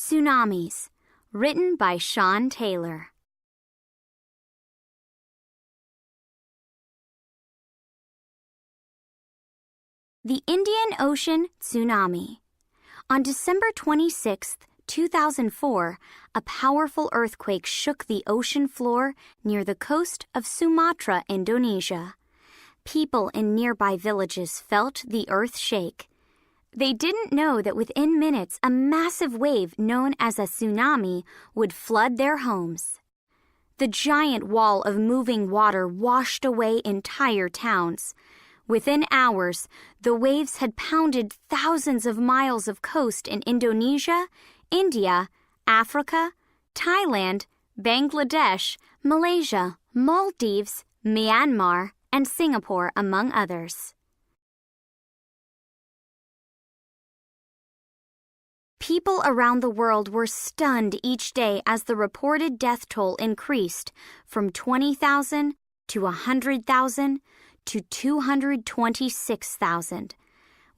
Tsunamis, written by Sean Taylor. The Indian Ocean Tsunami. On December 26, 2004, a powerful earthquake shook the ocean floor near the coast of Sumatra, Indonesia. People in nearby villages felt the earth shake. They didn't know that within minutes a massive wave known as a tsunami would flood their homes. The giant wall of moving water washed away entire towns. Within hours, the waves had pounded thousands of miles of coast in Indonesia, India, Africa, Thailand, Bangladesh, Malaysia, Maldives, Myanmar, and Singapore, among others. People around the world were stunned each day as the reported death toll increased from 20,000 to 100,000 to 226,000.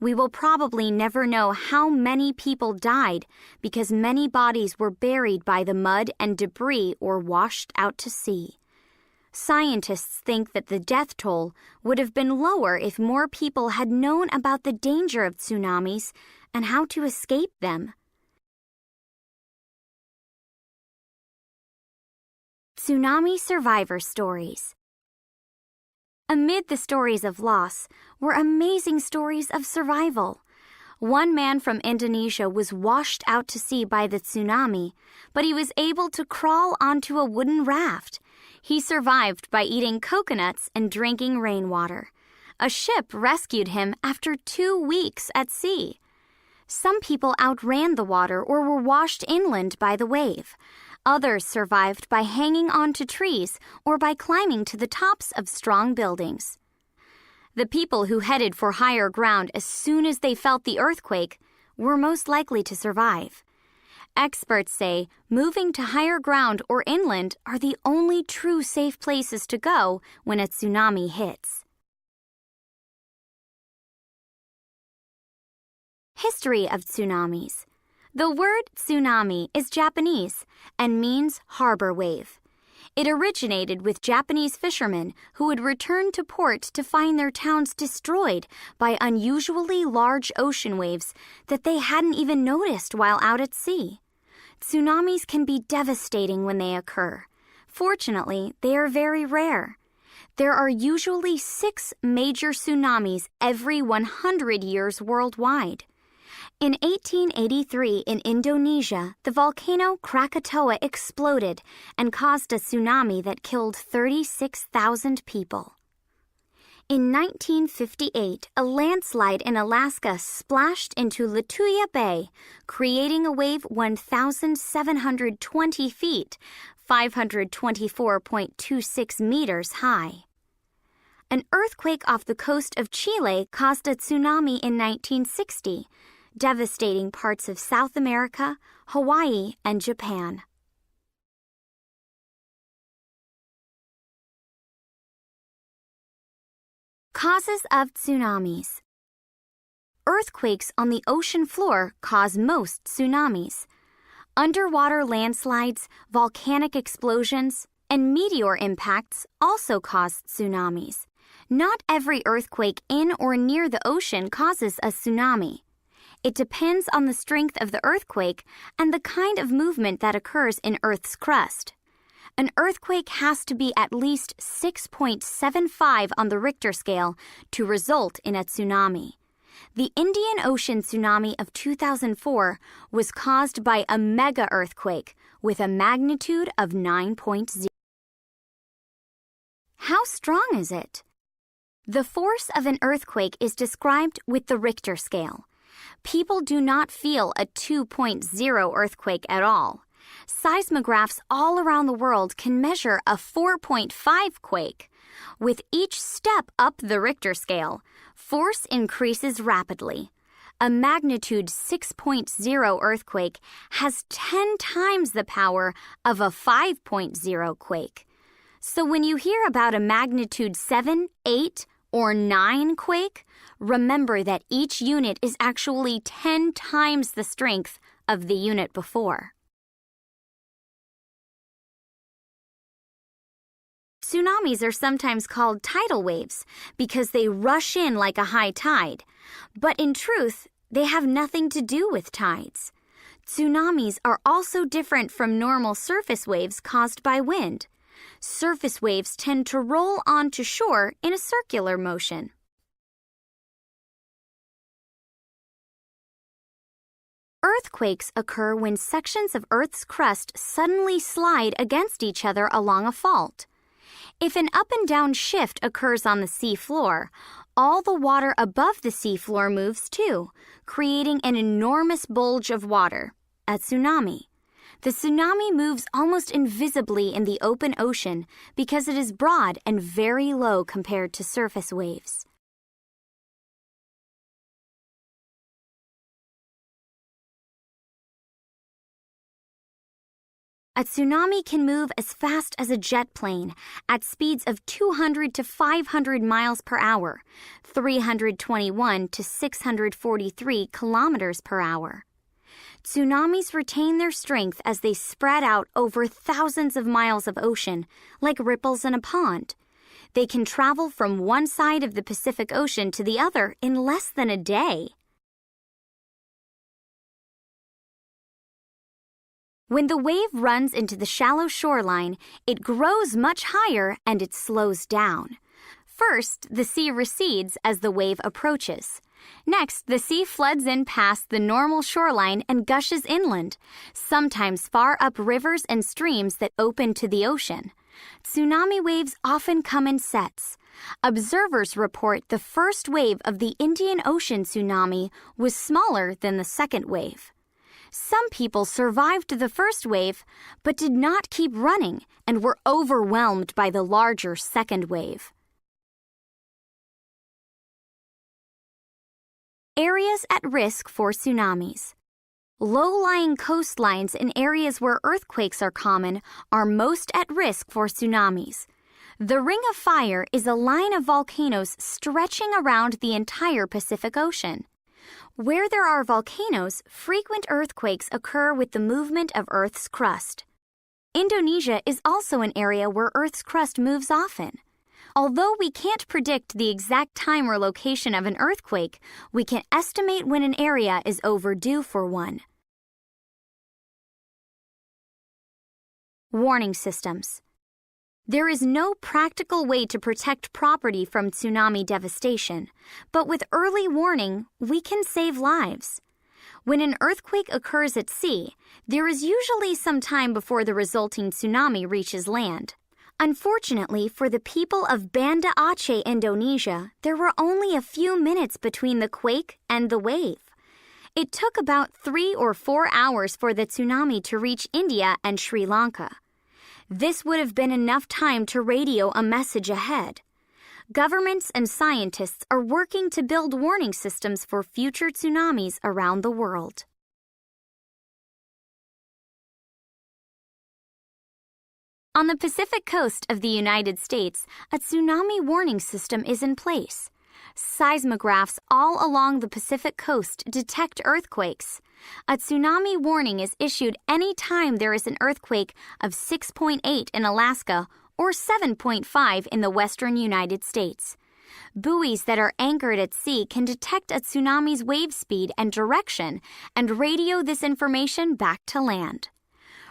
We will probably never know how many people died because many bodies were buried by the mud and debris or washed out to sea. Scientists think that the death toll would have been lower if more people had known about the danger of tsunamis and how to escape them. Tsunami survivor stories. Amid the stories of loss were amazing stories of survival. One man from Indonesia was washed out to sea by the tsunami, but he was able to crawl onto a wooden raft. He survived by eating coconuts and drinking rainwater. A ship rescued him after 2 weeks at sea. Some people outran the water or were washed inland by the wave. Others survived by hanging onto trees or by climbing to the tops of strong buildings. The people who headed for higher ground as soon as they felt the earthquake were most likely to survive. Experts say moving to higher ground or inland are the only true safe places to go when a tsunami hits. History of tsunamis. The word tsunami is Japanese and means harbor wave. It originated with Japanese fishermen who would return to port to find their towns destroyed by unusually large ocean waves that they hadn't even noticed while out at sea. Tsunamis can be devastating when they occur. Fortunately, they are very rare. There are usually 6 major tsunamis every 100 years worldwide. In 1883 in Indonesia, the volcano Krakatoa exploded and caused a tsunami that killed 36,000 people. In 1958, a landslide in Alaska splashed into Lituya Bay, creating a wave 1,720 feet, 524.26 meters high. An earthquake off the coast of Chile caused a tsunami in 1960, devastating parts of South America, Hawaii, and Japan. Causes of tsunamis. Earthquakes on the ocean floor cause most tsunamis. Underwater landslides, volcanic explosions, and meteor impacts also cause tsunamis. Not every earthquake in or near the ocean causes a tsunami. It depends on the strength of the earthquake and the kind of movement that occurs in Earth's crust. An earthquake has to be at least 6.75 on the Richter scale to result in a tsunami. The Indian Ocean tsunami of 2004 was caused by a mega earthquake with a magnitude of 9.0. How strong is it? The force of an earthquake is described with the Richter scale. People do not feel a 2.0 earthquake at all. Seismographs all around the world can measure a 4.5 quake. With each step up the Richter scale, force increases rapidly. A magnitude 6.0 earthquake has 10 times the power of a 5.0 quake. So when you hear about a magnitude 7, 8, or 9 quake, remember that each unit is actually 10 times the strength of the unit before. Tsunamis are sometimes called tidal waves because they rush in like a high tide, but in truth, they have nothing to do with tides. Tsunamis are also different from normal surface waves caused by wind. Surface waves tend to roll onto shore in a circular motion. Earthquakes occur when sections of Earth's crust suddenly slide against each other along a fault. If an up and down shift occurs on the sea floor, all the water above the sea floor moves too, creating an enormous bulge of water, a tsunami. The tsunami moves almost invisibly in the open ocean because it is broad and very low compared to surface waves. A tsunami can move as fast as a jet plane at speeds of 200 to 500 miles per hour, 321 to 643 kilometers per hour. Tsunamis retain their strength as they spread out over thousands of miles of ocean, like ripples in a pond. They can travel from one side of the Pacific Ocean to the other in less than a day. When the wave runs into the shallow shoreline, it grows much higher and it slows down. First, the sea recedes as the wave approaches. Next, the sea floods in past the normal shoreline and gushes inland, sometimes far up rivers and streams that open to the ocean. Tsunami waves often come in sets. Observers report the first wave of the Indian Ocean tsunami was smaller than the second wave. Some people survived the first wave, but did not keep running and were overwhelmed by the larger second wave. Areas at risk for tsunamis. Low-lying coastlines in areas where earthquakes are common are most at risk for tsunamis. The Ring of Fire is a line of volcanoes stretching around the entire Pacific Ocean. Where there are volcanoes, frequent earthquakes occur with the movement of Earth's crust. Indonesia is also an area where Earth's crust moves often. Although we can't predict the exact time or location of an earthquake, we can estimate when an area is overdue for one. Warning systems. There is no practical way to protect property from tsunami devastation, but with early warning, we can save lives. When an earthquake occurs at sea, there is usually some time before the resulting tsunami reaches land. Unfortunately, for the people of Banda Aceh, Indonesia, there were only a few minutes between the quake and the wave. It took about 3 or 4 hours for the tsunami to reach India and Sri Lanka. This would have been enough time to radio a message ahead. Governments and scientists are working to build warning systems for future tsunamis around the world. On the Pacific coast of the United States, a tsunami warning system is in place. Seismographs all along the Pacific coast detect earthquakes. A tsunami warning is issued any time there is an earthquake of 6.8 in Alaska or 7.5 in the western United States. Buoys that are anchored at sea can detect a tsunami's wave speed and direction and radio this information back to land.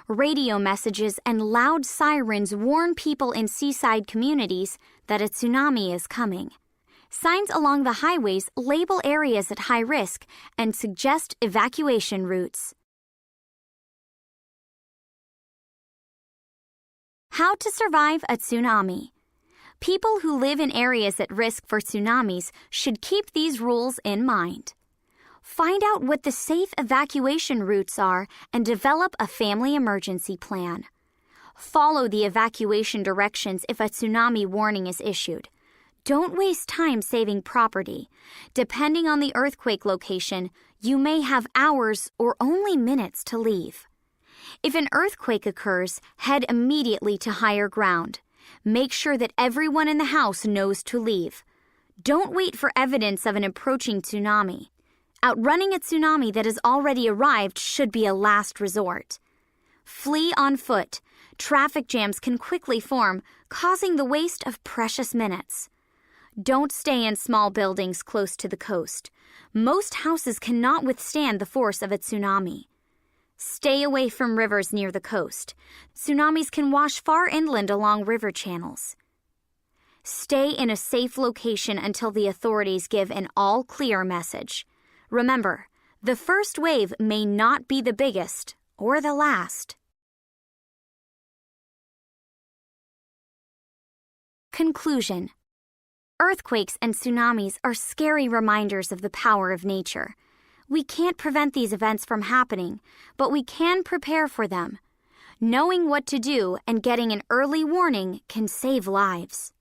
Radio messages and loud sirens warn people in seaside communities that a tsunami is coming. Signs along the highways label areas at high risk and suggest evacuation routes. How to survive a tsunami. People who live in areas at risk for tsunamis should keep these rules in mind. Find out what the safe evacuation routes are and develop a family emergency plan. Follow the evacuation directions if a tsunami warning is issued. Don't waste time saving property. Depending on the earthquake location, you may have hours or only minutes to leave. If an earthquake occurs, head immediately to higher ground. Make sure that everyone in the house knows to leave. Don't wait for evidence of an approaching tsunami. Outrunning a tsunami that has already arrived should be a last resort. Flee on foot. Traffic jams can quickly form, causing the waste of precious minutes. Don't stay in small buildings close to the coast. Most houses cannot withstand the force of a tsunami. Stay away from rivers near the coast. Tsunamis can wash far inland along river channels. Stay in a safe location until the authorities give an all-clear message. Remember, the first wave may not be the biggest or the last. Conclusion. Earthquakes and tsunamis are scary reminders of the power of nature. We can't prevent these events from happening, but we can prepare for them. Knowing what to do and getting an early warning can save lives.